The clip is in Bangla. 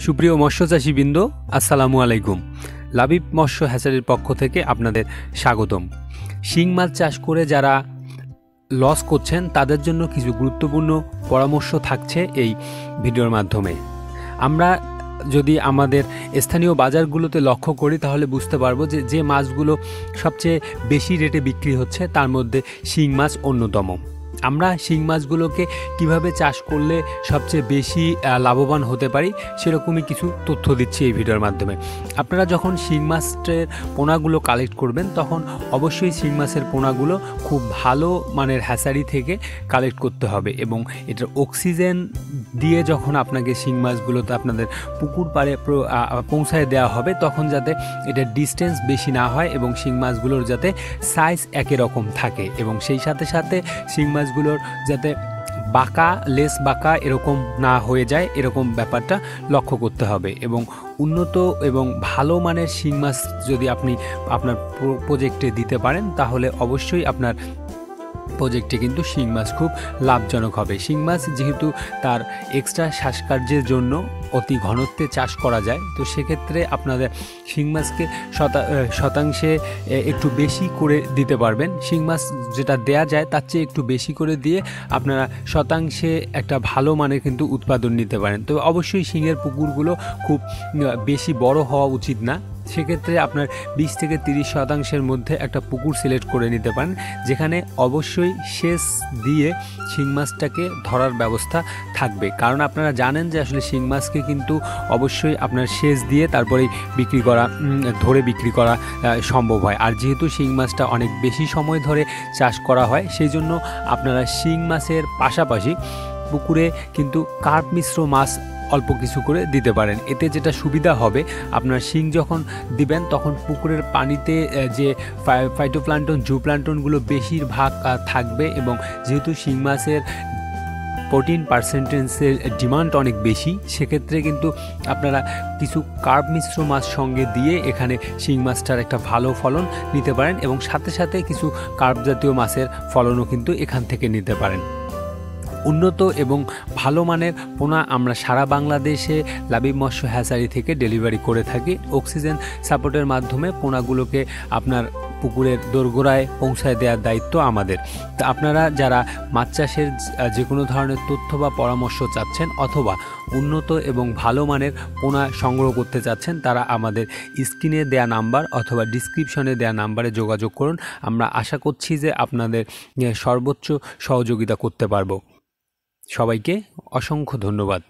সুপ্রিয় মৎস্যচাষীবৃন্দ, আসসালামু আলাইকুম। লাবিব মৎস্য হ্যাচারির পক্ষ থেকে আপনাদের স্বাগতম। শিং মাছ চাষ করে যারা লস করছেন তাদের জন্য কিছু গুরুত্বপূর্ণ পরামর্শ থাকছে এই ভিডিওর মাধ্যমে। আমরা যদি আমাদের স্থানীয় বাজারগুলোতে লক্ষ্য করি তাহলে বুঝতে পারবো যে মাছগুলো সবচেয়ে বেশি রেটে বিক্রি হচ্ছে তার মধ্যে শিং মাছ অন্যতম। আমরা শিং মাছগুলোকে কিভাবে চাষ করলে সবচেয়ে বেশি লাভবান হতে পারি সেরকমই কিছু তথ্য দিচ্ছি এই ভিডিওর মাধ্যমে। আপনারা যখন শিং মাছের পোনাগুলো কালেক্ট করবেন তখন অবশ্যই শিং মাছের পোনাগুলো খুব ভালো মানের হ্যাচারি থেকে কালেক্ট করতে হবে এবং এটার অক্সিজেন দিয়ে যখন আপনাকে শিং মাছগুলোতে আপনাদের পুকুর পাড়ে পৌঁছায় দেওয়া হবে তখন যাতে এটার ডিস্টেন্স বেশি না হয় এবং শিং মাছগুলোর যাতে সাইজ একই রকম থাকে এবং সেই সাথে সাথে শিং মাছগুলোর যাতে বাঁকা লেস বাঁকা এরকম না হয়ে যায় এরকম ব্যাপারটা লক্ষ্য করতে হবে। এবং উন্নত এবং ভালো মানের শিং মাছ যদি আপনি আপনার প্রজেক্টে দিতে পারেন তাহলে অবশ্যই আপনার প্রজেক্টে কিন্তু শিং মাছ খুব লাভজনক হবে। শিং মাছ যেহেতু তার এক্সট্রা শ্বাসকার্যের জন্য অতি ঘনত্বে চাষ করা যায়, তো সেক্ষেত্রে আপনাদের শিং মাছকে শতাংশে একটু বেশি করে দিতে পারবেন। শিং মাছ যেটা দেয়া যায় তার চেয়ে একটু বেশি করে দিয়ে আপনারা শতাংশে একটা ভালো মানের কিন্তু উৎপাদন নিতে পারেন। তো অবশ্যই শিংয়ের পুকুরগুলো খুব বেশি বড় হওয়া উচিত না। সেক্ষেত্রে আপনার 20 থেকে 30 শতাংশের মধ্যে একটা পুকুর সিলেক্ট করে নিতে পারেন, যেখানে অবশ্যই সেচ দিয়ে শিং মাছটাকে ধরার ব্যবস্থা থাকবে। কারণ আপনারা জানেন যে আসলে শিং মাছকে কিন্তু অবশ্যই আপনার সেচ দিয়ে তারপরেই ধরে বিক্রি করা সম্ভব হয়। আর যেহেতু শিং মাছটা অনেক বেশি সময় ধরে চাষ করা হয় সেই জন্য আপনারা শিং মাছের পাশাপাশি পুকুরে কিন্তু কার্প মিশ্র মাছ অল্প কিছু করে দিতে পারেন। এতে যেটা সুবিধা হবে, আপনার শিং যখন দিবেন তখন পুকুরের পানিতে যে ফাইটোপ্লান্টন জুপ্লান্টনগুলো বেশিরভাগ থাকবে এবং যেহেতু শিং মাছের প্রোটিন পার্সেন্টেজের ডিমান্ড অনেক বেশি, সেক্ষেত্রে কিন্তু আপনারা কিছু কার্ব মিশ্র মাছ সঙ্গে দিয়ে এখানে শিং মাছটার একটা ভালো ফলন নিতে পারেন এবং সাথে সাথে কিছু কার্ব জাতীয় মাছের ফলনও কিন্তু এখান থেকে নিতে পারেন। উন্নত এবং ভালো মানের পোনা আমরা সারা বাংলাদেশে লাবিব মৎস্য হ্যাচারি থেকে ডেলিভারি করে থাকি। অক্সিজেন সাপোর্টের মাধ্যমে পোনাগুলোকে আপনার পুকুরের দোরগোড়ায় পৌঁছায় দেওয়ার দায়িত্ব আমাদের। তা আপনারা যারা মাছ চাষের যে কোনো ধরনের তথ্য বা পরামর্শ চাচ্ছেন অথবা উন্নত এবং ভালো মানের পোনা সংগ্রহ করতে চাচ্ছেন তারা আমাদের স্ক্রিনে দেয়া নাম্বার অথবা ডিসক্রিপশনে দেয়া নাম্বারে যোগাযোগ করুন। আমরা আশা করছি যে আপনাদের সর্বোচ্চ সহযোগিতা করতে পারবো। সবাইকে অসংখ্য ধন্যবাদ।